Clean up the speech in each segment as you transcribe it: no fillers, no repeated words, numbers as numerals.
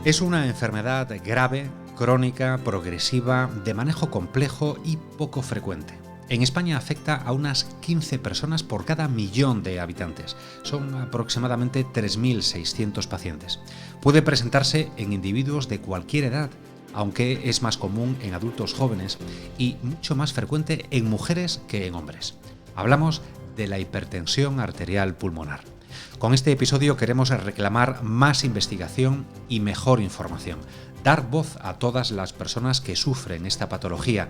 Es una enfermedad grave, crónica, progresiva, de manejo complejo y poco frecuente. En España afecta a unas 15 personas por cada millón de habitantes. Son aproximadamente 3.600 pacientes. Puede presentarse en individuos de cualquier edad, aunque es más común en adultos jóvenes y mucho más frecuente en mujeres que en hombres. Hablamos de la hipertensión arterial pulmonar. Con este episodio queremos reclamar más investigación y mejor información, dar voz a todas las personas que sufren esta patología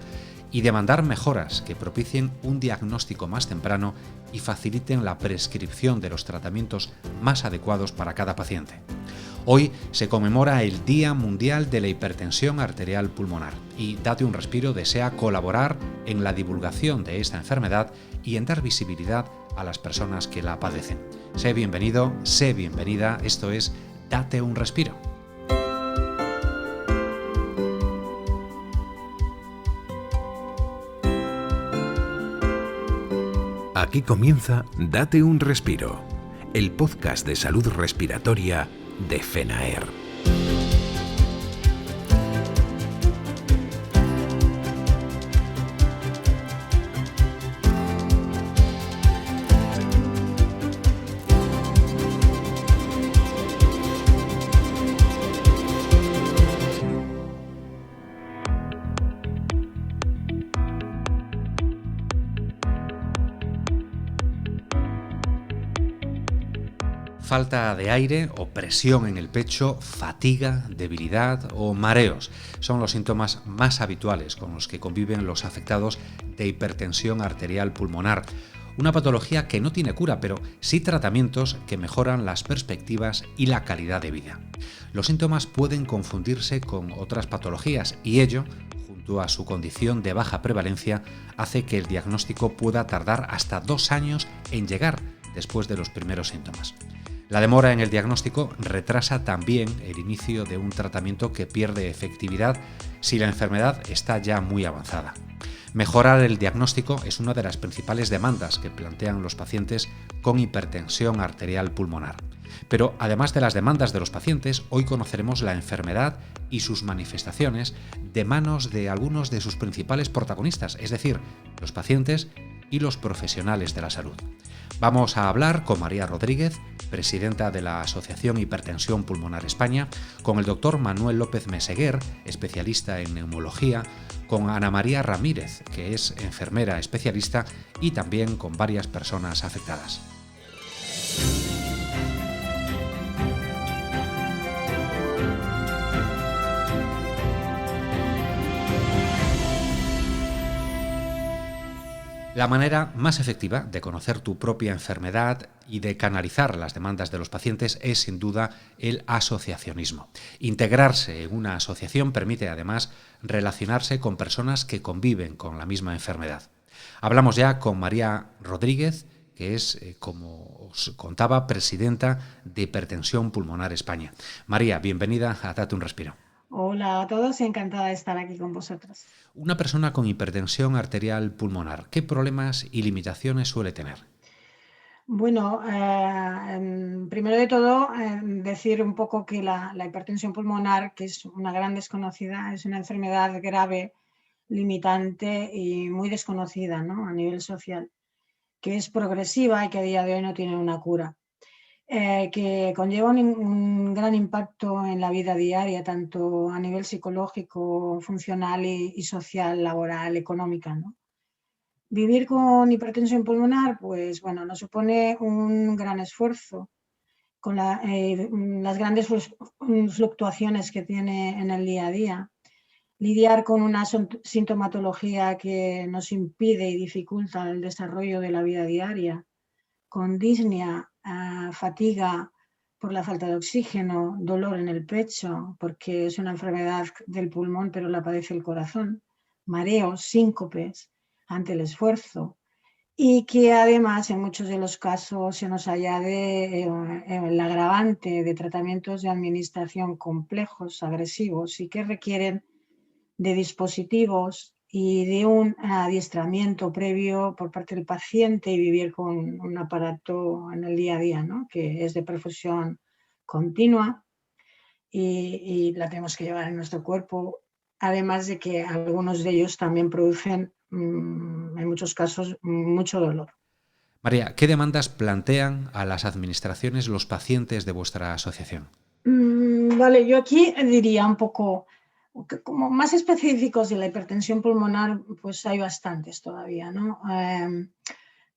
y demandar mejoras que propicien un diagnóstico más temprano y faciliten la prescripción de los tratamientos más adecuados para cada paciente. Hoy se conmemora el Día Mundial de la Hipertensión Arterial Pulmonar y Date un Respiro desea colaborar en la divulgación de esta enfermedad y en dar visibilidad a las personas que la padecen. Sé bienvenido, sé bienvenida, esto es Date un Respiro. Aquí comienza Date un Respiro, el podcast de salud respiratoria de FENAER. Falta de aire o presión en el pecho, fatiga, debilidad o mareos son los síntomas más habituales con los que conviven los afectados de hipertensión arterial pulmonar, una patología que no tiene cura, pero sí tratamientos que mejoran las perspectivas y la calidad de vida. Los síntomas pueden confundirse con otras patologías y ello, junto a su condición de baja prevalencia, hace que el diagnóstico pueda tardar hasta 2 años en llegar después de los primeros síntomas. La demora en el diagnóstico retrasa también el inicio de un tratamiento que pierde efectividad si la enfermedad está ya muy avanzada. Mejorar el diagnóstico es una de las principales demandas que plantean los pacientes con hipertensión arterial pulmonar. Pero además de las demandas de los pacientes, hoy conoceremos la enfermedad y sus manifestaciones de manos de algunos de sus principales protagonistas, es decir, los pacientes y los profesionales de la salud. Vamos a hablar con María Rodríguez, presidenta de la Asociación Hipertensión Pulmonar España, con el doctor Manuel López Meseguer, especialista en neumología, con Ana María Ramírez, que es enfermera especialista, y también con varias personas afectadas. La manera más efectiva de conocer tu propia enfermedad y de canalizar las demandas de los pacientes es sin duda el asociacionismo. Integrarse en una asociación permite además relacionarse con personas que conviven con la misma enfermedad. Hablamos ya con María Rodríguez, que es, como os contaba, presidenta de Hipertensión Pulmonar España. María, bienvenida a Date un Respiro. Hola a todos y encantada de estar aquí con vosotros. Una persona con hipertensión arterial pulmonar, ¿qué problemas y limitaciones suele tener? Bueno, primero de todo, decir un poco que la hipertensión pulmonar, que es una gran desconocida, es una enfermedad grave, limitante y muy desconocida, ¿no?, a nivel social, que es progresiva y que a día de hoy no tiene una cura. Que conlleva un gran impacto en la vida diaria, tanto a nivel psicológico, funcional y social, laboral, económica, ¿no? Vivir con hipertensión pulmonar, pues bueno, nos supone un gran esfuerzo con las grandes fluctuaciones que tiene en el día a día. Lidiar con una sintomatología que nos impide y dificulta el desarrollo de la vida diaria, con disnea, fatiga por la falta de oxígeno, dolor en el pecho, porque es una enfermedad del pulmón, pero la padece el corazón, mareos, síncopes ante el esfuerzo, y que además en muchos de los casos se nos añade el agravante de tratamientos de administración complejos, agresivos y que requieren de dispositivos y de un adiestramiento previo por parte del paciente y vivir con un aparato en el día a día, ¿no?, que es de perfusión continua y la tenemos que llevar en nuestro cuerpo, además de que algunos de ellos también producen, en muchos casos, mucho dolor. María, ¿qué demandas plantean a las administraciones los pacientes de vuestra asociación? Vale, yo aquí diría un poco, como más específicos de la hipertensión pulmonar, pues hay bastantes todavía, ¿no?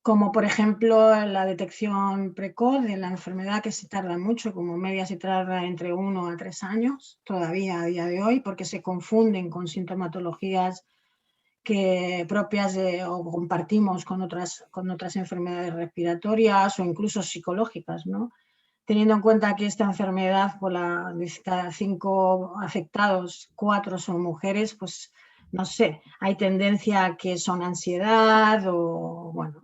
Como por ejemplo la detección precoz de la enfermedad, que se tarda mucho, como media se tarda entre 1 a 3 años todavía a día de hoy, porque se confunden con sintomatologías propias o compartimos con otras enfermedades respiratorias o incluso psicológicas, ¿no? Teniendo en cuenta que esta enfermedad, de cada 5 afectados, 4 son mujeres, pues no sé, hay tendencia a que son ansiedad o, bueno,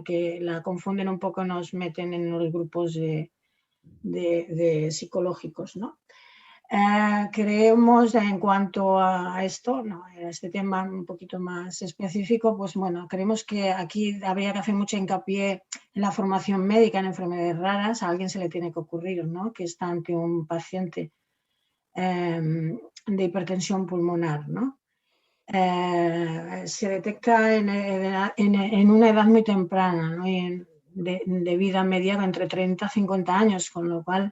que la confunden un poco, nos meten en los grupos de psicológicos, ¿no? Creemos en cuanto a esto, no, este tema un poquito más específico, pues bueno, creemos que aquí habría que hacer mucho hincapié en la formación médica en enfermedades raras. A alguien se le tiene que ocurrir, ¿no?, que está ante un paciente de hipertensión pulmonar, ¿no? Se detecta en una edad muy temprana, ¿no? De vida media entre 30 y 50 años, con lo cual,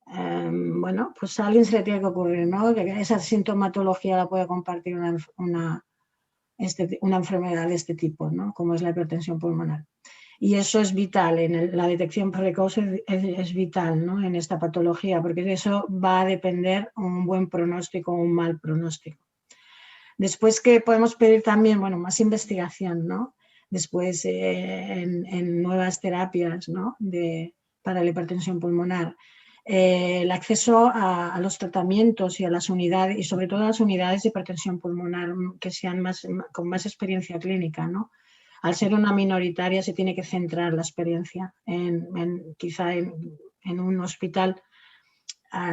bueno, pues a alguien se le tiene que ocurrir, ¿no?, que esa sintomatología la puede compartir una enfermedad de este tipo, ¿no?, como es la hipertensión pulmonar. Y eso es vital, la detección precoz es vital, ¿no?, en esta patología, porque de eso va a depender un buen pronóstico o un mal pronóstico. Después, que podemos pedir también, bueno, más investigación, ¿no? Después en nuevas terapias, ¿no?, para la hipertensión pulmonar. El acceso a los tratamientos y a las unidades, y sobre todo a las unidades de hipertensión pulmonar que sean con más experiencia clínica, ¿no? Al ser una minoritaria se tiene que centrar la experiencia quizá en un hospital.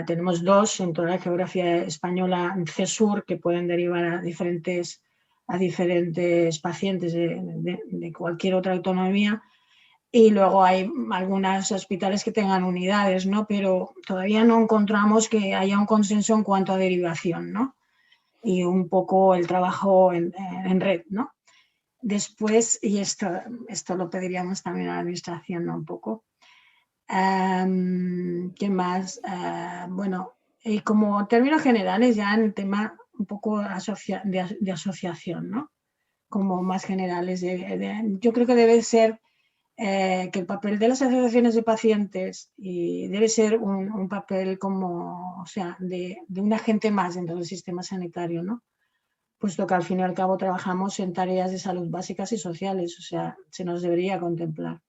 Tenemos 2 en toda la geografía española, CESUR, que pueden derivar a diferentes pacientes de cualquier otra autonomía, y luego hay algunos hospitales que tengan unidades, ¿no?, pero todavía no encontramos que haya un consenso en cuanto a derivación, ¿no?, y un poco el trabajo en red, ¿no? Después, y esto lo pediríamos también a la administración, ¿no?, un poco. ¿Qué más? Bueno, y como términos generales, ya en el tema un poco de asociación, ¿no?, como más generales. Yo creo que debe ser que el papel de las asociaciones de pacientes debe ser un papel como, o sea, de un agente más dentro del sistema sanitario, ¿no?, puesto que al fin y al cabo trabajamos en tareas de salud básicas y sociales, o sea, se nos debería contemplar.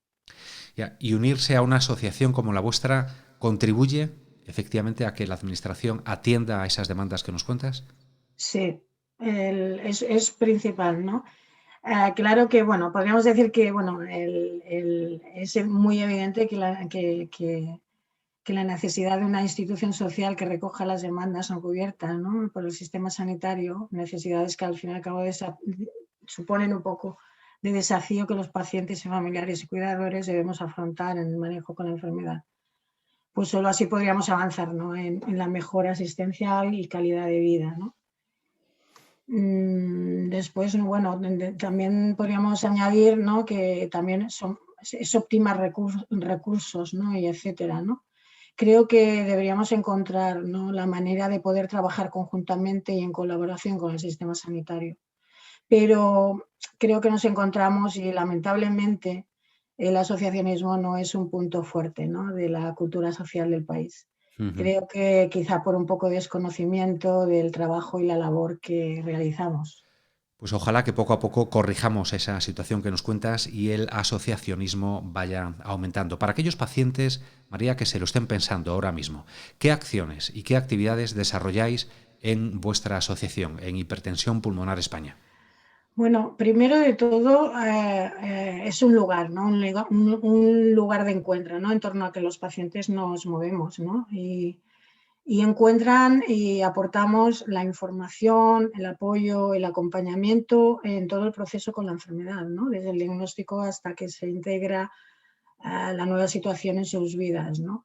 Y unirse a una asociación como la vuestra contribuye efectivamente a que la administración atienda a esas demandas que nos cuentas. Sí, es principal, ¿no? Claro que, bueno, podríamos decir que, bueno, es muy evidente que la necesidad de una institución social que recoja las demandas no cubiertas, ¿no?, por el sistema sanitario, necesidades que al fin y al cabo suponen un poco de desafío que los pacientes y familiares y cuidadores debemos afrontar en el manejo con la enfermedad. Pues solo así podríamos avanzar, ¿no?, en la mejora asistencial y calidad de vida, ¿no? Después, bueno, también podríamos añadir, ¿no?, que también es optimar recursos, ¿no?, y etcétera, ¿no? Creo que deberíamos encontrar, ¿no?, la manera de poder trabajar conjuntamente y en colaboración con el sistema sanitario. Pero creo que nos encontramos, y lamentablemente el asociacionismo no es un punto fuerte, ¿no?, de la cultura social del país. Creo que quizá por un poco de desconocimiento del trabajo y la labor que realizamos. Pues ojalá que poco a poco corrijamos esa situación que nos cuentas y el asociacionismo vaya aumentando. Para aquellos pacientes, María, que se lo estén pensando ahora mismo, ¿qué acciones y qué actividades desarrolláis en vuestra asociación, en Hipertensión Pulmonar España? Bueno, primero de todo, es un lugar, ¿no?, un lugar de encuentro, ¿no?, en torno a que los pacientes nos movemos, ¿no?, y encuentran y aportamos la información, el apoyo, el acompañamiento en todo el proceso con la enfermedad, ¿no?, desde el diagnóstico hasta que se integra la nueva situación en sus vidas, ¿no?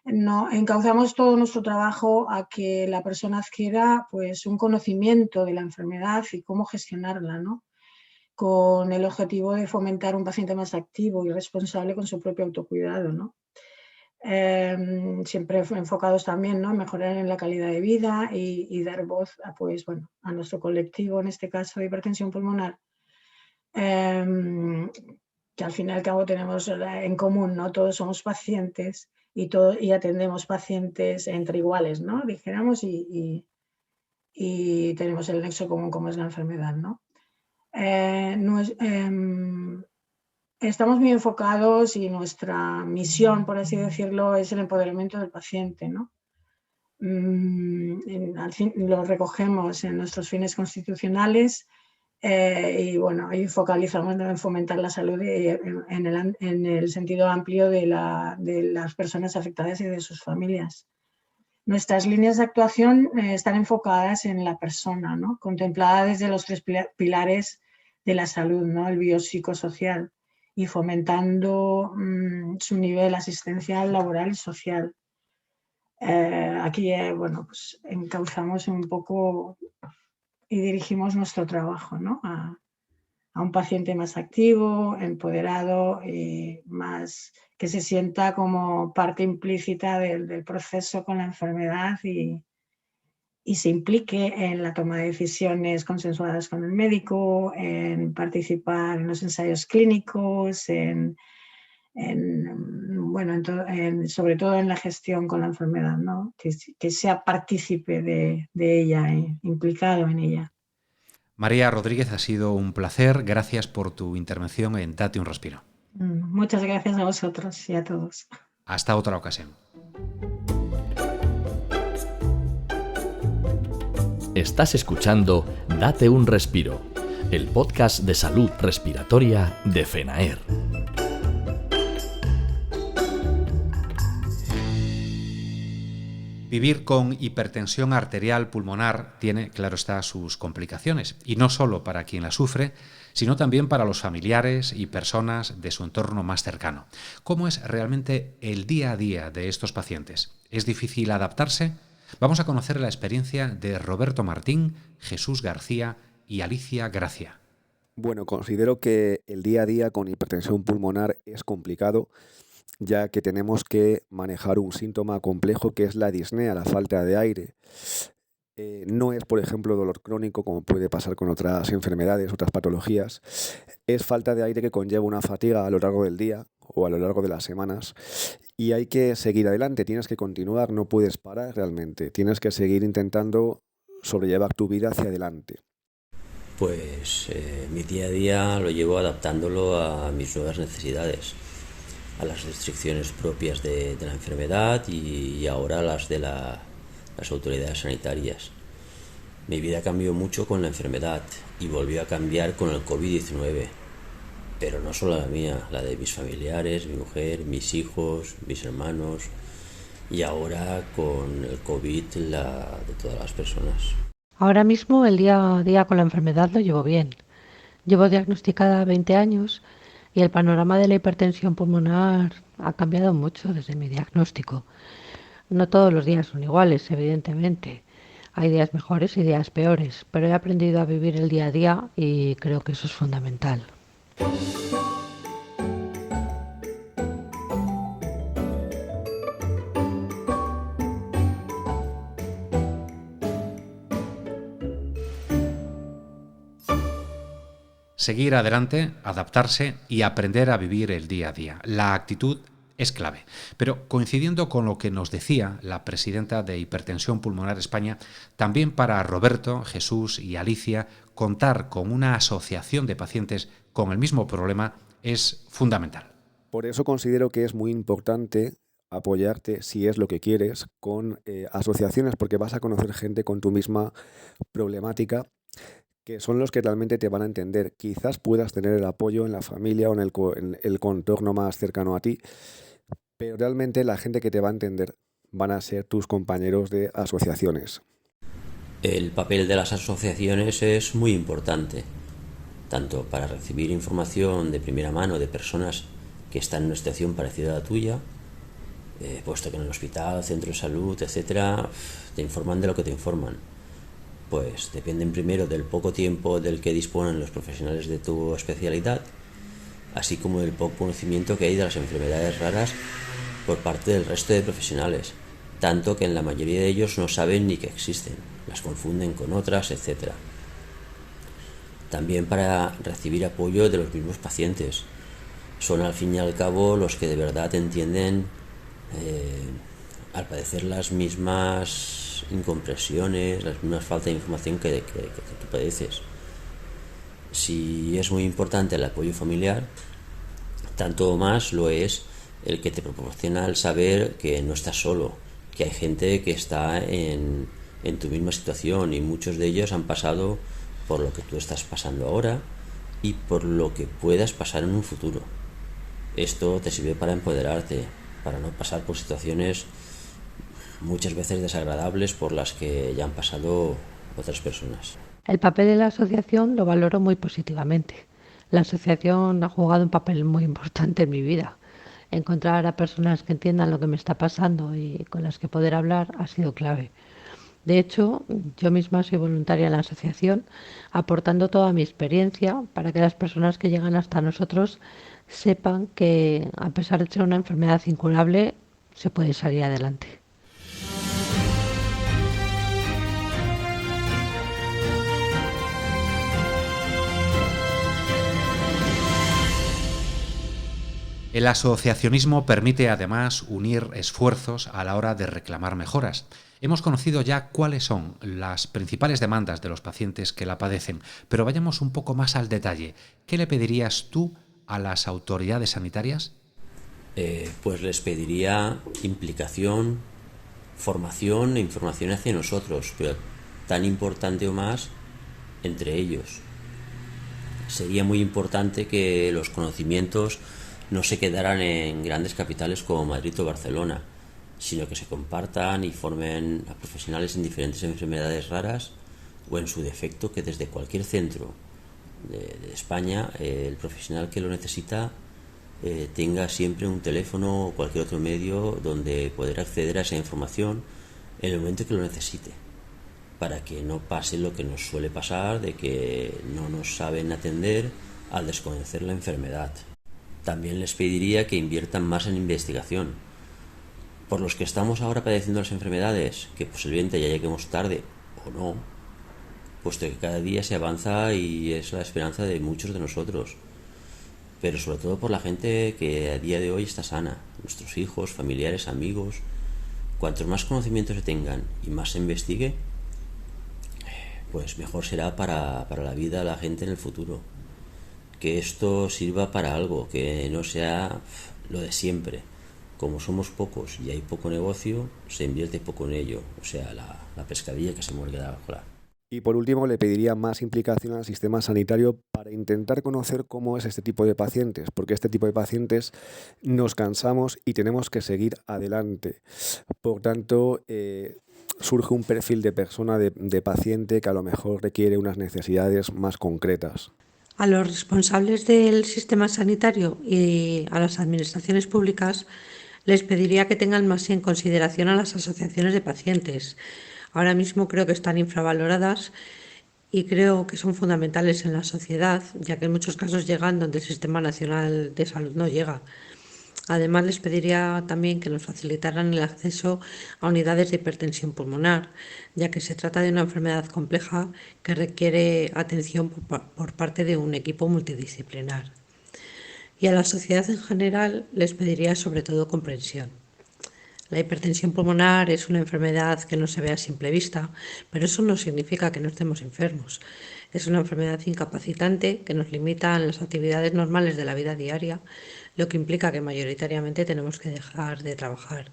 no, encauzamos todo nuestro trabajo a que la persona adquiera pues, un conocimiento de la enfermedad y cómo gestionarla, ¿no? Con el objetivo de fomentar un paciente más activo y responsable con su propio autocuidado, ¿no? Siempre enfocados también, ¿no?, en mejorar en la calidad de vida y dar voz a, pues, bueno, a nuestro colectivo, en este caso de hipertensión pulmonar, que al fin y al cabo tenemos en común, ¿no? Todos somos pacientes y atendemos pacientes entre iguales, ¿no?, dijéramos, y tenemos el nexo común como es la enfermedad, ¿no? Estamos muy enfocados y nuestra misión, por así decirlo, es el empoderamiento del paciente, ¿no? Al fin, lo recogemos en nuestros fines constitucionales y bueno, ahí focalizamos en fomentar la salud en el sentido amplio de las personas afectadas y de sus familias. Nuestras líneas de actuación están enfocadas en la persona, ¿no?, contemplada desde los 3 pilares de la salud, ¿no?, el biopsicosocial, y fomentando su nivel asistencial, laboral y social. Aquí bueno, pues encauzamos un poco y dirigimos nuestro trabajo, ¿no?, a un paciente más activo, empoderado y más que se sienta como parte implícita del proceso con la enfermedad y se implique en la toma de decisiones consensuadas con el médico, en participar en los ensayos clínicos, sobre todo en la gestión con la enfermedad, ¿no?, que sea partícipe de ella, implicado en ella. María Rodríguez, ha sido un placer. Gracias por tu intervención en Date un Respiro. Muchas gracias a vosotros y a todos. Hasta otra ocasión. Estás escuchando Date un Respiro, el podcast de salud respiratoria de FENAER. Vivir con hipertensión arterial pulmonar tiene, claro está, sus complicaciones, y no solo para quien la sufre, sino también para los familiares y personas de su entorno más cercano. ¿Cómo es realmente el día a día de estos pacientes? ¿Es difícil adaptarse? Vamos a conocer la experiencia de Roberto Martín, Jesús García y Alicia Gracia. Bueno, considero que el día a día con hipertensión pulmonar es complicado, ya que tenemos que manejar un síntoma complejo que es la disnea, la falta de aire. No es, por ejemplo, dolor crónico, como puede pasar con otras enfermedades, otras patologías. Es falta de aire que conlleva una fatiga a lo largo del día o a lo largo de las semanas. Y hay que seguir adelante, tienes que continuar, no puedes parar realmente. Tienes que seguir intentando sobrellevar tu vida hacia adelante. Pues mi día a día lo llevo adaptándolo a mis nuevas necesidades, a las restricciones propias de la enfermedad y ahora las de las autoridades sanitarias. Mi vida cambió mucho con la enfermedad y volvió a cambiar con el COVID-19, pero no solo la mía, la de mis familiares, mi mujer, mis hijos, mis hermanos y ahora con el COVID la de todas las personas. Ahora mismo el día a día con la enfermedad lo llevo bien. Llevo diagnosticada 20 años y el panorama de la hipertensión pulmonar ha cambiado mucho desde mi diagnóstico. No todos los días son iguales, evidentemente. Hay días mejores y días peores, pero he aprendido a vivir el día a día y creo que eso es fundamental. Seguir adelante, adaptarse y aprender a vivir el día a día. La actitud es clave. Pero coincidiendo con lo que nos decía la presidenta de Hipertensión Pulmonar España, también para Roberto, Jesús y Alicia, contar con una asociación de pacientes con el mismo problema es fundamental. Por eso considero que es muy importante apoyarte, si es lo que quieres, con asociaciones, porque vas a conocer gente con tu misma problemática, que son los que realmente te van a entender. Quizás puedas tener el apoyo en la familia o en el contorno más cercano a ti, pero realmente la gente que te va a entender van a ser tus compañeros de asociaciones. El papel de las asociaciones es muy importante, tanto para recibir información de primera mano de personas que están en una situación parecida a la tuya, puesto que en el hospital, centro de salud, etcétera, te informan de lo que te informan. Pues dependen primero del poco tiempo del que disponen los profesionales de tu especialidad, así como del poco conocimiento que hay de las enfermedades raras por parte del resto de profesionales, tanto que en la mayoría de ellos no saben ni que existen, las confunden con otras, etc. También para recibir apoyo de los mismos pacientes. Son al fin y al cabo los que de verdad entienden, al padecer las mismas incompresiones, las mismas faltas de información que tú padeces. Si es muy importante el apoyo familiar, tanto más lo es el que te proporciona el saber que no estás solo, que hay gente que está en tu misma situación, y muchos de ellos han pasado por lo que tú estás pasando ahora y por lo que puedas pasar en un futuro. Esto te sirve para empoderarte, para no pasar por situaciones muchas veces desagradables por las que ya han pasado otras personas. El papel de la asociación lo valoro muy positivamente. La asociación ha jugado un papel muy importante en mi vida. Encontrar a personas que entiendan lo que me está pasando y con las que poder hablar ha sido clave. De hecho, yo misma soy voluntaria en la asociación, aportando toda mi experiencia para que las personas que llegan hasta nosotros sepan que, a pesar de ser una enfermedad incurable, se puede salir adelante. El asociacionismo permite además unir esfuerzos a la hora de reclamar mejoras. Hemos conocido ya cuáles son las principales demandas de los pacientes que la padecen, pero vayamos un poco más al detalle. ¿Qué le pedirías tú a las autoridades sanitarias? Pues les pediría implicación, formación e información hacia nosotros, pero tan importante o más entre ellos. Sería muy importante que los conocimientos no se quedaran en grandes capitales como Madrid o Barcelona, sino que se compartan y formen a profesionales en diferentes enfermedades raras, o en su defecto que desde cualquier centro de España el profesional que lo necesita tenga siempre un teléfono o cualquier otro medio donde poder acceder a esa información en el momento que lo necesite, para que no pase lo que nos suele pasar, de que no nos saben atender al desconocer la enfermedad. También les pediría que inviertan más en investigación. Por los que estamos ahora padeciendo las enfermedades, que posiblemente ya lleguemos tarde o no, puesto que cada día se avanza y es la esperanza de muchos de nosotros, pero sobre todo por la gente que a día de hoy está sana, nuestros hijos, familiares, amigos. Cuantos más conocimientos se tengan y más se investigue, pues mejor será para la vida de la gente en el futuro. Que esto sirva para algo, que no sea lo de siempre. Como somos pocos y hay poco negocio, se invierte poco en ello, o sea, la pescadilla que se muerde la cola. Y por último, le pediría más implicación al sistema sanitario para intentar conocer cómo es este tipo de pacientes, porque este tipo de pacientes nos cansamos y tenemos que seguir adelante. Por tanto, surge un perfil de persona, de paciente, que a lo mejor requiere unas necesidades más concretas. A los responsables del sistema sanitario y a las administraciones públicas les pediría que tengan más en consideración a las asociaciones de pacientes. Ahora mismo creo que están infravaloradas y creo que son fundamentales en la sociedad, ya que en muchos casos llegan donde el Sistema Nacional de Salud no llega. Además, les pediría también que nos facilitaran el acceso a unidades de hipertensión pulmonar, ya que se trata de una enfermedad compleja que requiere atención por parte de un equipo multidisciplinar. Y a la sociedad en general les pediría sobre todo comprensión. La hipertensión pulmonar es una enfermedad que no se ve a simple vista, pero eso no significa que no estemos enfermos. Es una enfermedad incapacitante que nos limita en las actividades normales de la vida diaria, lo que implica que mayoritariamente tenemos que dejar de trabajar.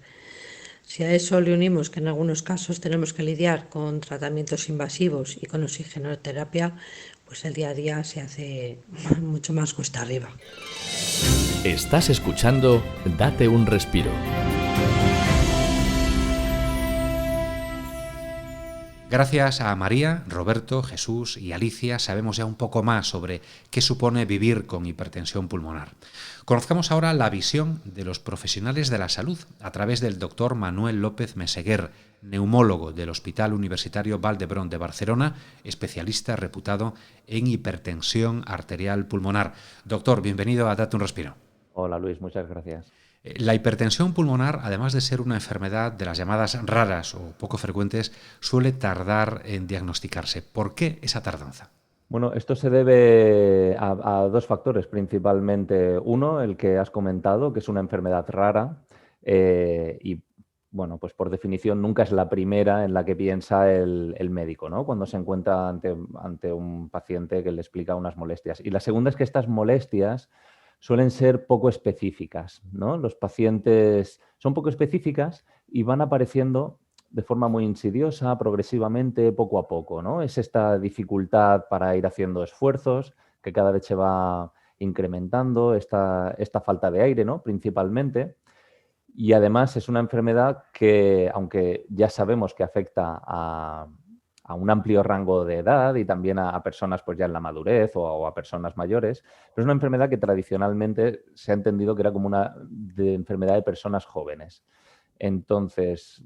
Si a eso le unimos que en algunos casos tenemos que lidiar con tratamientos invasivos y con oxigenoterapia, pues el día a día se hace mucho más cuesta arriba. Estás escuchando Date un respiro. Gracias a María, Roberto, Jesús y Alicia sabemos ya un poco más sobre qué supone vivir con hipertensión pulmonar. Conozcamos ahora la visión de los profesionales de la salud a través del doctor Manuel López Meseguer, neumólogo del Hospital Universitario Vall d'Hebron de Barcelona, especialista reputado en hipertensión arterial pulmonar. Doctor, bienvenido a Date un Respiro. Hola Luis, muchas gracias. La hipertensión pulmonar, además de ser una enfermedad de las llamadas raras o poco frecuentes, suele tardar en diagnosticarse. ¿Por qué esa tardanza? Bueno, esto se debe a dos factores principalmente. Uno, el que has comentado, que es una enfermedad rara y, bueno, pues por definición nunca es la primera en la que piensa el médico, ¿no? Cuando se encuentra ante un paciente que le explica unas molestias. Y la segunda es que estas molestias suelen ser poco específicas, ¿no? Los pacientes son poco específicas y van apareciendo de forma muy insidiosa, progresivamente, poco a poco, ¿no? Es esta dificultad para ir haciendo esfuerzos que cada vez se va incrementando, esta falta de aire, ¿no? Principalmente. Y además es una enfermedad que, aunque ya sabemos que afecta a un amplio rango de edad y también a personas pues ya en la madurez o a personas mayores, pero es una enfermedad que tradicionalmente se ha entendido que era como una enfermedad de personas jóvenes. Entonces,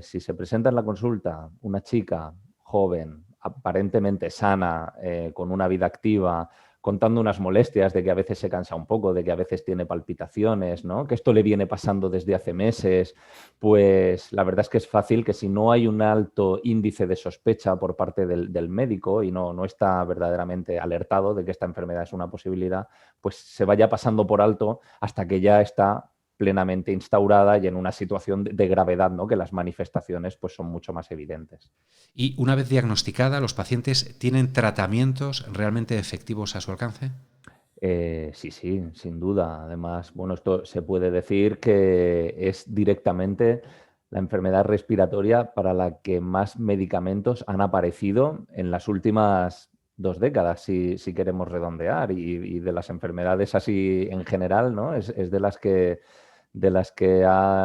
si se presenta en la consulta una chica joven, aparentemente sana, con una vida activa, contando unas molestias de que a veces se cansa un poco, de que a veces tiene palpitaciones, ¿no? Que esto le viene pasando desde hace meses, pues la verdad es que es fácil que si no hay un alto índice de sospecha por parte del médico y no está verdaderamente alertado de que esta enfermedad es una posibilidad, pues se vaya pasando por alto hasta que ya está plenamente instaurada y en una situación de gravedad, ¿no? Que las manifestaciones pues, son mucho más evidentes. Y una vez diagnosticada, ¿los pacientes tienen tratamientos realmente efectivos a su alcance? Sí, sin duda. Además, bueno, esto se puede decir que es directamente la enfermedad respiratoria para la que más medicamentos han aparecido en las últimas 2 décadas, si queremos redondear, y de las enfermedades así en general, ¿no? Es de las que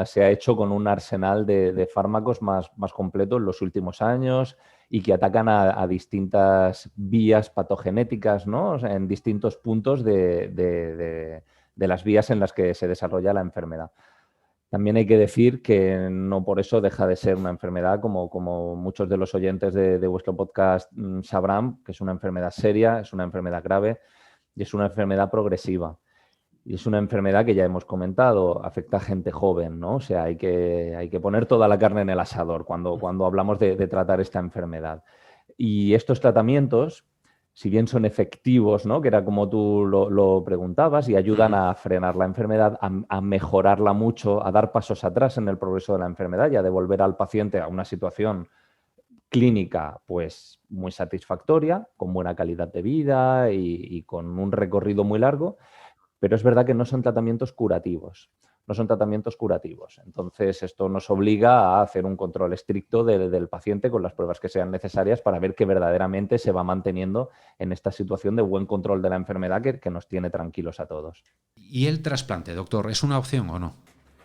se ha hecho con un arsenal de fármacos más completo en los últimos años y que atacan a distintas vías patogenéticas, ¿no? O sea, en distintos puntos de las vías en las que se desarrolla la enfermedad. También hay que decir que no por eso deja de ser una enfermedad, como muchos de los oyentes de vuestro podcast sabrán, que es una enfermedad seria, es una enfermedad grave y es una enfermedad progresiva. Y es una enfermedad que ya hemos comentado, afecta a gente joven, ¿no? O sea, hay que poner toda la carne en el asador cuando hablamos de tratar esta enfermedad. Y estos tratamientos, si bien son efectivos, ¿no? Que era como tú lo preguntabas, y ayudan a frenar la enfermedad, a mejorarla mucho, a dar pasos atrás en el progreso de la enfermedad y a devolver al paciente a una situación clínica pues muy satisfactoria, con buena calidad de vida y con un recorrido muy largo. Pero es verdad que no son tratamientos curativos. No son tratamientos curativos. Entonces, esto nos obliga a hacer un control estricto del paciente con las pruebas que sean necesarias para ver que verdaderamente se va manteniendo en esta situación de buen control de la enfermedad que nos tiene tranquilos a todos. ¿Y el trasplante, doctor, es una opción o no?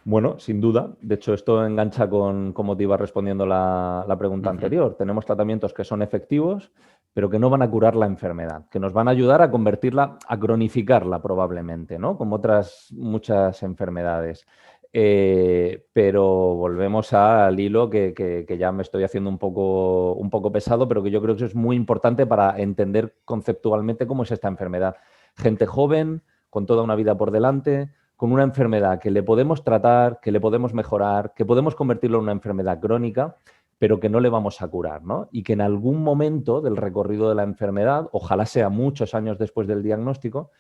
Bueno, sin duda. De hecho, esto engancha con cómo te iba respondiendo la pregunta anterior. Tenemos tratamientos que son efectivos, pero que no van a curar la enfermedad, que nos van a ayudar a convertirla, a cronificarla probablemente, ¿no? Como otras muchas enfermedades. Pero volvemos al hilo que ya me estoy haciendo un poco pesado, pero que yo creo que es muy importante para entender conceptualmente cómo es esta enfermedad. Gente joven, con toda una vida por delante, con una enfermedad que le podemos tratar, que le podemos mejorar, que podemos convertirlo en una enfermedad crónica, pero que no le vamos a curar, ¿no? Y que en algún momento del recorrido de la enfermedad, ojalá sea muchos años después del diagnóstico,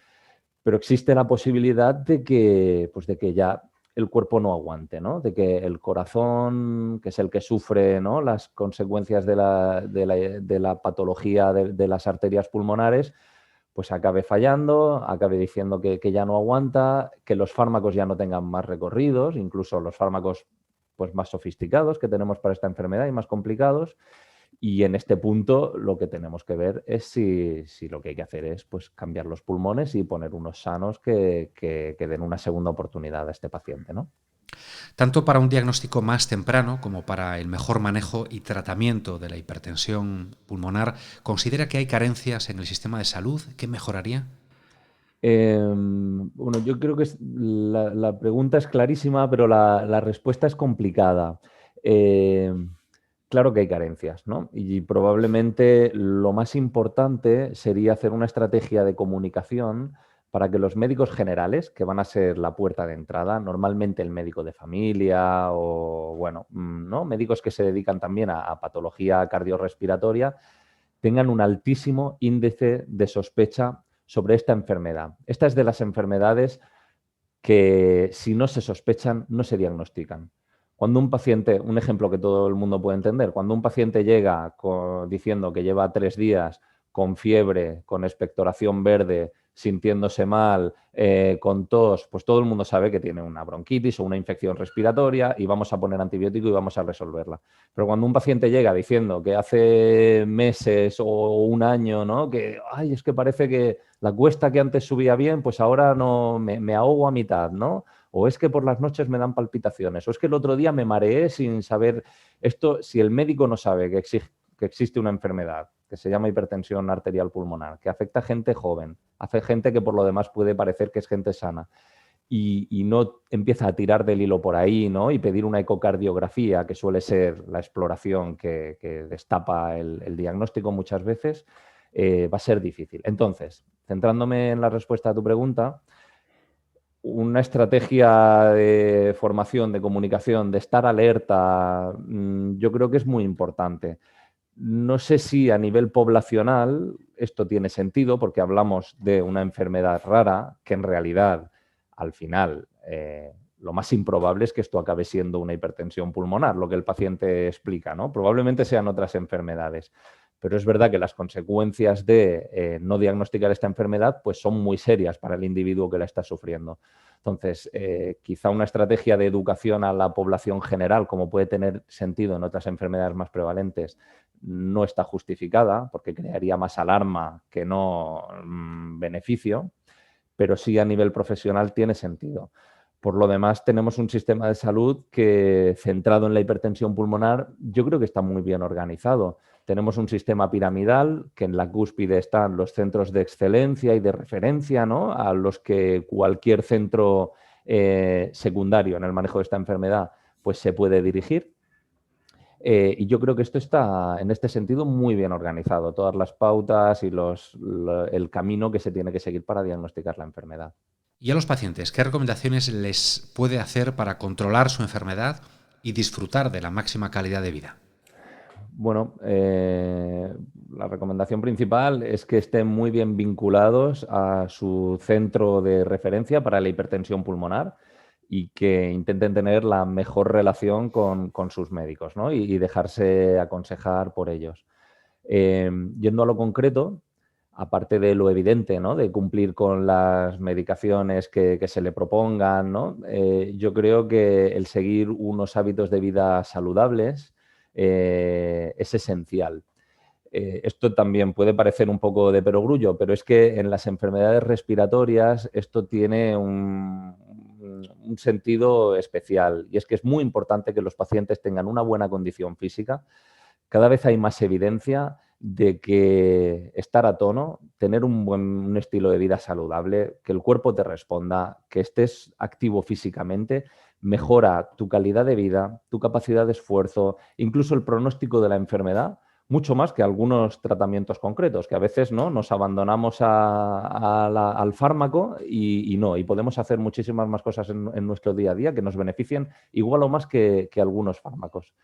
pero existe la posibilidad de que ya el cuerpo no aguante, ¿no? De que el corazón, que es el que sufre, ¿no? Las consecuencias de la patología de las arterias pulmonares, pues acabe fallando, acabe diciendo que ya no aguanta, que los fármacos ya no tengan más recorridos, incluso los fármacos pues, más sofisticados que tenemos para esta enfermedad y más complicados. Y en este punto lo que tenemos que ver es si lo que hay que hacer es pues, cambiar los pulmones y poner unos sanos que den una segunda oportunidad a este paciente, ¿no? Tanto para un diagnóstico más temprano como para el mejor manejo y tratamiento de la hipertensión pulmonar, ¿considera que hay carencias en el sistema de salud que mejoraría? Bueno, yo creo que la pregunta es clarísima, pero la respuesta es complicada. Claro que hay carencias, ¿no? Y probablemente lo más importante sería hacer una estrategia de comunicación para que los médicos generales, que van a ser la puerta de entrada, normalmente el médico de familia o, bueno, ¿no? Médicos que se dedican también a patología cardiorrespiratoria, tengan un altísimo índice de sospecha sobre esta enfermedad. Esta es de las enfermedades que, si no se sospechan, no se diagnostican. Cuando un paciente, un ejemplo que todo el mundo puede entender, cuando un paciente llega diciendo que lleva 3 días con fiebre, con expectoración verde, sintiéndose mal, con tos, pues todo el mundo sabe que tiene una bronquitis o una infección respiratoria y vamos a poner antibiótico y vamos a resolverla. Pero cuando un paciente llega diciendo que hace meses o un año, ¿no? Que ay, es que parece que la cuesta que antes subía bien, pues ahora no me ahogo a mitad, ¿no? O es que por las noches me dan palpitaciones, o es que el otro día me mareé sin saber esto. Si el médico no sabe que existe una enfermedad que se llama hipertensión arterial pulmonar, que afecta a gente joven, hace gente que por lo demás puede parecer que es gente sana, y no empieza a tirar del hilo por ahí, ¿no? Y pedir una ecocardiografía, que suele ser la exploración que destapa el diagnóstico muchas veces, va a ser difícil. Entonces, centrándome en la respuesta a tu pregunta, una estrategia de formación, de comunicación, de estar alerta, yo creo que es muy importante. No sé si a nivel poblacional esto tiene sentido, porque hablamos de una enfermedad rara que en realidad, al final, lo más improbable es que esto acabe siendo una hipertensión pulmonar, lo que el paciente explica, ¿no? Probablemente sean otras enfermedades. Pero es verdad que las consecuencias de no diagnosticar esta enfermedad pues son muy serias para el individuo que la está sufriendo. Entonces, quizá una estrategia de educación a la población general, como puede tener sentido en otras enfermedades más prevalentes, no está justificada porque crearía más alarma que no beneficio, pero sí a nivel profesional tiene sentido. Por lo demás, tenemos un sistema de salud que, centrado en la hipertensión pulmonar, yo creo que está muy bien organizado. Tenemos un sistema piramidal que en la cúspide están los centros de excelencia y de referencia, ¿no? A los que cualquier centro secundario en el manejo de esta enfermedad pues se puede dirigir. Y yo creo que esto está, en este sentido, muy bien organizado. Todas las pautas y el camino que se tiene que seguir para diagnosticar la enfermedad. ¿Y a los pacientes qué recomendaciones les puede hacer para controlar su enfermedad y disfrutar de la máxima calidad de vida? Bueno, la recomendación principal es que estén muy bien vinculados a su centro de referencia para la hipertensión pulmonar y que intenten tener la mejor relación con sus médicos, ¿no? y dejarse aconsejar por ellos. Yendo a lo concreto, aparte de lo evidente, ¿no? De cumplir con las medicaciones que se le propongan, ¿no? Yo creo que el seguir unos hábitos de vida saludables es esencial. Esto también puede parecer un poco de perogrullo, pero es que en las enfermedades respiratorias esto tiene un sentido especial, y es que es muy importante que los pacientes tengan una buena condición física. Cada vez hay más evidencia de que estar a tono, tener un estilo de vida saludable, que el cuerpo te responda, que estés activo físicamente, mejora tu calidad de vida, tu capacidad de esfuerzo, incluso el pronóstico de la enfermedad, mucho más que algunos tratamientos concretos, que a veces no nos abandonamos al fármaco y podemos hacer muchísimas más cosas en nuestro día a día que nos beneficien igual o más que algunos fármacos.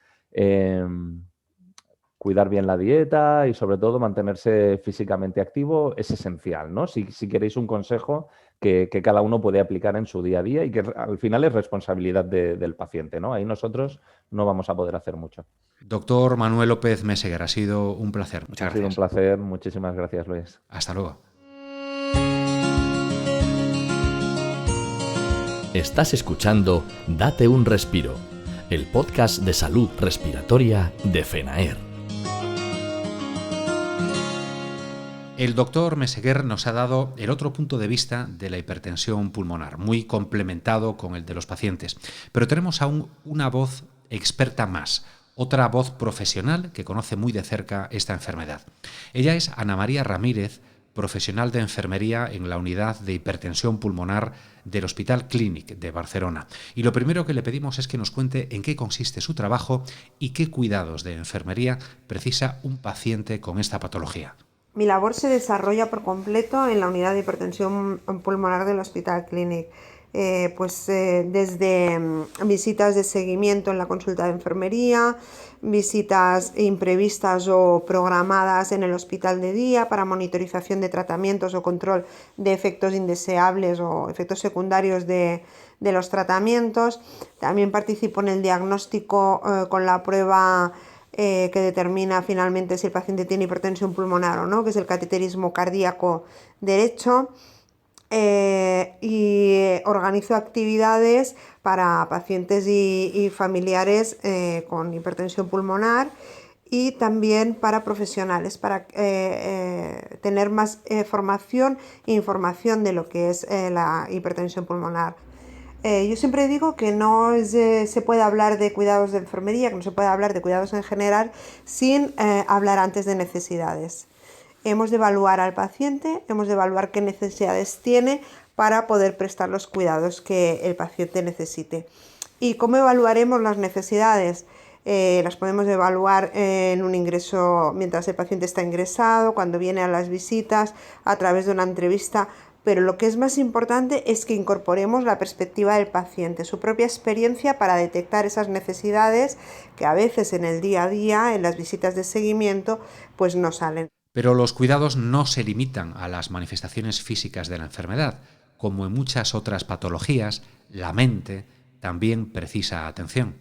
Cuidar bien la dieta y, sobre todo, mantenerse físicamente activo es esencial, ¿no? Si queréis un consejo que cada uno puede aplicar en su día a día y que al final es responsabilidad del paciente, ¿no? Ahí nosotros no vamos a poder hacer mucho. Doctor Manuel López Meseguer, ha sido un placer. Muchas gracias. Ha sido un placer. Muchísimas gracias, Luis. Hasta luego. Estás escuchando Date un Respiro, el podcast de salud respiratoria de FENAER. El doctor Meseguer nos ha dado el otro punto de vista de la hipertensión pulmonar, muy complementado con el de los pacientes. Pero tenemos aún una voz experta más, otra voz profesional que conoce muy de cerca esta enfermedad. Ella es Ana María Ramírez, profesional de enfermería en la unidad de hipertensión pulmonar del Hospital Clínic de Barcelona. Y lo primero que le pedimos es que nos cuente en qué consiste su trabajo y qué cuidados de enfermería precisa un paciente con esta patología. Mi labor se desarrolla por completo en la unidad de hipertensión pulmonar del Hospital Clínic. Desde visitas de seguimiento en la consulta de enfermería, visitas imprevistas o programadas en el hospital de día para monitorización de tratamientos o control de efectos indeseables o efectos secundarios de los tratamientos. También participo en el diagnóstico con la prueba que determina finalmente si el paciente tiene hipertensión pulmonar o no, que es el cateterismo cardíaco derecho. Y organizo actividades para pacientes y familiares con hipertensión pulmonar y también para profesionales, para tener más formación e información de lo que es la hipertensión pulmonar. Yo siempre digo que no se puede hablar de cuidados de enfermería, que no se puede hablar de cuidados en general sin hablar antes de necesidades. Hemos de evaluar al paciente, hemos de evaluar qué necesidades tiene para poder prestar los cuidados que el paciente necesite. ¿Y cómo evaluaremos las necesidades? Las podemos evaluar en un ingreso mientras el paciente está ingresado, cuando viene a las visitas, a través de una entrevista. Pero lo que es más importante es que incorporemos la perspectiva del paciente, su propia experiencia para detectar esas necesidades que a veces en el día a día, en las visitas de seguimiento, pues no salen. Pero los cuidados no se limitan a las manifestaciones físicas de la enfermedad. Como en muchas otras patologías, la mente también precisa atención.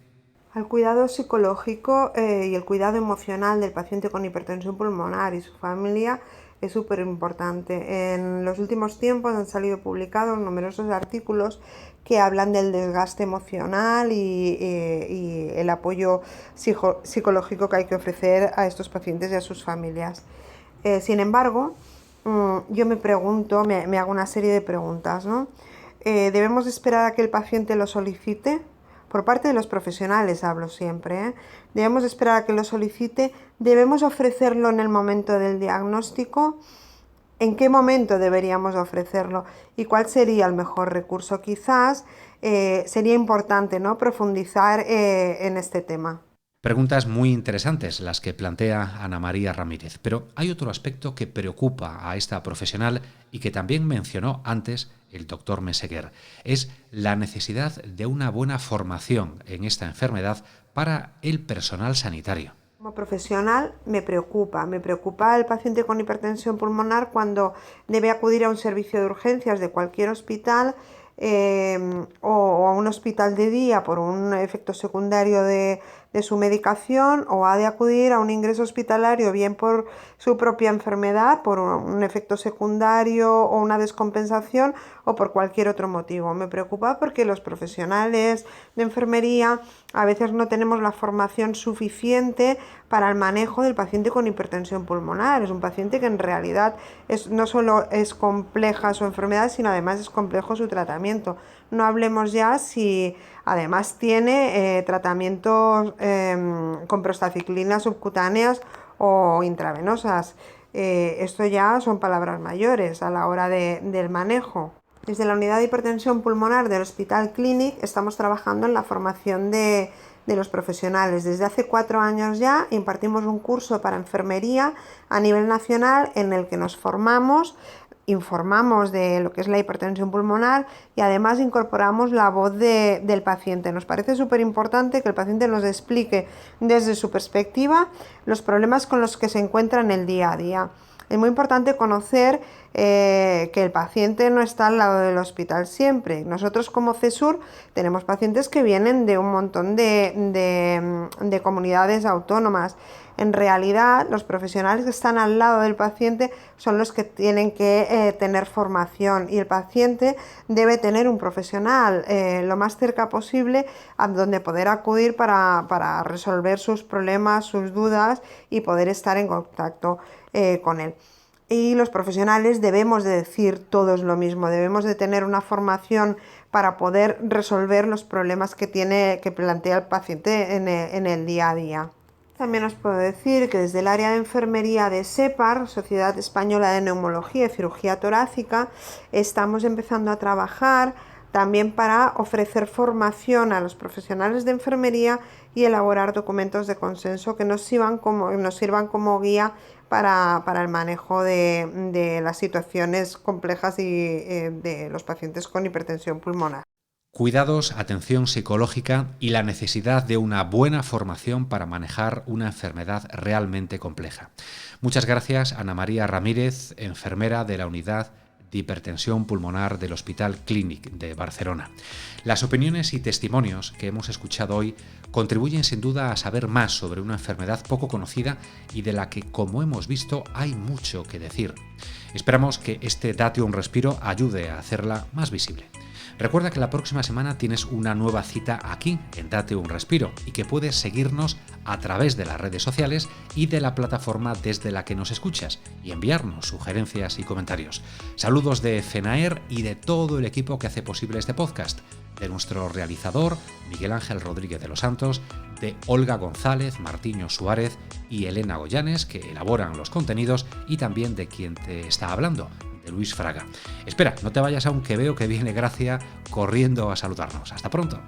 Al cuidado psicológico y el cuidado emocional del paciente con hipertensión pulmonar y su familia es súper importante. En los últimos tiempos han salido publicados numerosos artículos que hablan del desgaste emocional y el apoyo psicológico que hay que ofrecer a estos pacientes y a sus familias. Sin embargo, yo me pregunto, me hago una serie de preguntas, ¿no? ¿Debemos esperar a que el paciente lo solicite? Por parte de los profesionales hablo siempre, ¿eh? Debemos esperar a que lo solicite, debemos ofrecerlo en el momento del diagnóstico. ¿En qué momento deberíamos ofrecerlo? ¿Y cuál sería el mejor recurso? Quizás sería importante, ¿no?, profundizar en este tema. Preguntas muy interesantes las que plantea Ana María Ramírez, pero hay otro aspecto que preocupa a esta profesional y que también mencionó antes el doctor Meseguer. Es la necesidad de una buena formación en esta enfermedad para el personal sanitario. Como profesional me preocupa el paciente con hipertensión pulmonar cuando debe acudir a un servicio de urgencias de cualquier hospital o a un hospital de día por un efecto secundario de su medicación, o ha de acudir a un ingreso hospitalario bien por su propia enfermedad, por un efecto secundario o una descompensación o por cualquier otro motivo. Me preocupa porque los profesionales de enfermería a veces no tenemos la formación suficiente para el manejo del paciente con hipertensión pulmonar. Es un paciente que en realidad no solo es compleja su enfermedad, sino además es complejo su tratamiento. No hablemos ya si además tiene tratamientos con prostaciclinas subcutáneas o intravenosas. Esto ya son palabras mayores a la hora del manejo. Desde la unidad de hipertensión pulmonar del Hospital Clínic estamos trabajando en la formación de los profesionales. Desde hace 4 años ya impartimos un curso para enfermería a nivel nacional en el que nos formamos, informamos de lo que es la hipertensión pulmonar y además incorporamos la voz del paciente. Nos parece súper importante que el paciente nos explique desde su perspectiva los problemas con los que se encuentra en el día a día. Es muy importante conocer que el paciente no está al lado del hospital siempre. Nosotros como CESUR tenemos pacientes que vienen de un montón de comunidades autónomas. En realidad, los profesionales que están al lado del paciente son los que tienen que tener formación, y el paciente debe tener un profesional lo más cerca posible a donde poder acudir para resolver sus problemas, sus dudas y poder estar en contacto con él. y los profesionales debemos de decir todos lo mismo, debemos de tener una formación para poder resolver los problemas que plantea el paciente en el día a día. También os puedo decir que desde el área de enfermería de SEPAR, Sociedad Española de Neumología y Cirugía Torácica, estamos empezando a trabajar también para ofrecer formación a los profesionales de enfermería y elaborar documentos de consenso que nos sirvan como guía para el manejo de las situaciones complejas y de los pacientes con hipertensión pulmonar. Cuidados, atención psicológica y la necesidad de una buena formación para manejar una enfermedad realmente compleja. Muchas gracias, Ana María Ramírez, enfermera de la Unidad de Hipertensión Pulmonar del Hospital Clínic de Barcelona. Las opiniones y testimonios que hemos escuchado hoy contribuyen sin duda a saber más sobre una enfermedad poco conocida y de la que, como hemos visto, hay mucho que decir. Esperamos que este Date un Respiro ayude a hacerla más visible. Recuerda que la próxima semana tienes una nueva cita aquí en Date un Respiro y que puedes seguirnos a través de las redes sociales y de la plataforma desde la que nos escuchas y enviarnos sugerencias y comentarios. Saludos de FENAER y de todo el equipo que hace posible este podcast, de nuestro realizador Miguel Ángel Rodríguez de los Santos, de Olga González, Martiño Suárez y Elena Goyanes, que elaboran los contenidos, y también de quien te está hablando, de Luis Fraga. Espera, no te vayas aún, que veo que viene Gracia corriendo a saludarnos. Hasta pronto.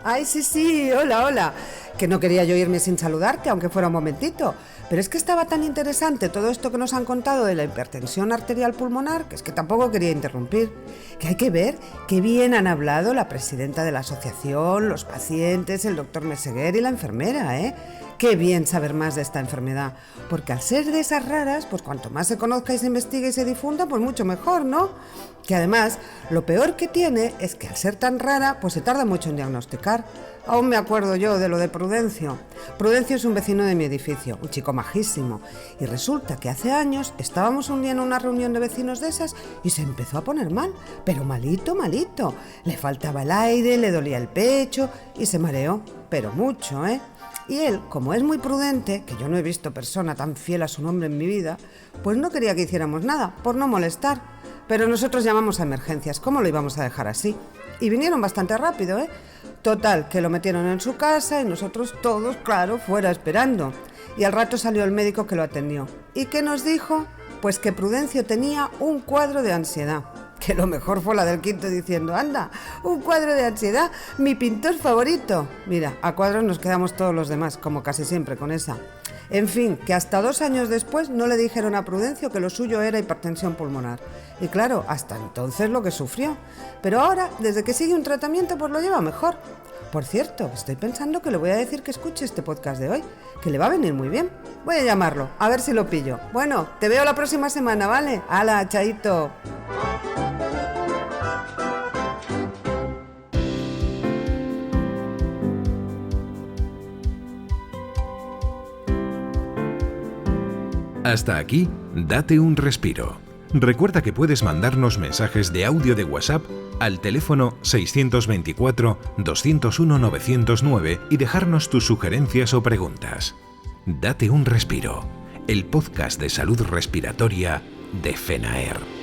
Ay, sí, hola. Que no quería yo irme sin saludarte, aunque fuera un momentito. Pero es que estaba tan interesante todo esto que nos han contado de la hipertensión arterial pulmonar, que es que tampoco quería interrumpir. Que hay que ver qué bien han hablado la presidenta de la asociación, los pacientes, el doctor Meseguer y la enfermera, ¿eh? Qué bien saber más de esta enfermedad. Porque al ser de esas raras, pues cuanto más se conozca y se investigue y se difunda, pues mucho mejor, ¿no? Que además, lo peor que tiene es que al ser tan rara, pues se tarda mucho en diagnosticar. Aún me acuerdo yo de lo de Prudencio. Prudencio es un vecino de mi edificio, un chico majísimo. Y resulta que hace años estábamos un día en una reunión de vecinos de esas y se empezó a poner mal, pero malito. Le faltaba el aire, le dolía el pecho y se mareó, pero mucho, ¿eh? Y él, como es muy prudente, que yo no he visto persona tan fiel a su nombre en mi vida, pues no quería que hiciéramos nada, por no molestar. Pero nosotros llamamos a emergencias, ¿cómo lo íbamos a dejar así? Y vinieron bastante rápido, ¿eh? Total, que lo metieron en su casa y nosotros todos, claro, fuera esperando. Y al rato salió el médico que lo atendió. ¿Y qué nos dijo? Pues que Prudencio tenía un cuadro de ansiedad. Que lo mejor fue la del quinto diciendo, anda, un cuadro de ansiedad, mi pintor favorito. Mira, a cuadros nos quedamos todos los demás, como casi siempre con esa. En fin, que hasta 2 años después no le dijeron a Prudencio que lo suyo era hipertensión pulmonar. Y claro, hasta entonces lo que sufrió. Pero ahora, desde que sigue un tratamiento, pues lo lleva mejor. Por cierto, estoy pensando que le voy a decir que escuche este podcast de hoy, que le va a venir muy bien. Voy a llamarlo, a ver si lo pillo. Bueno, te veo la próxima semana, ¿vale? ¡Hala, chaito! Hasta aquí, Date un Respiro. Recuerda que puedes mandarnos mensajes de audio de WhatsApp al teléfono 624-201-909 y dejarnos tus sugerencias o preguntas. Date un Respiro, el podcast de salud respiratoria de FENAER.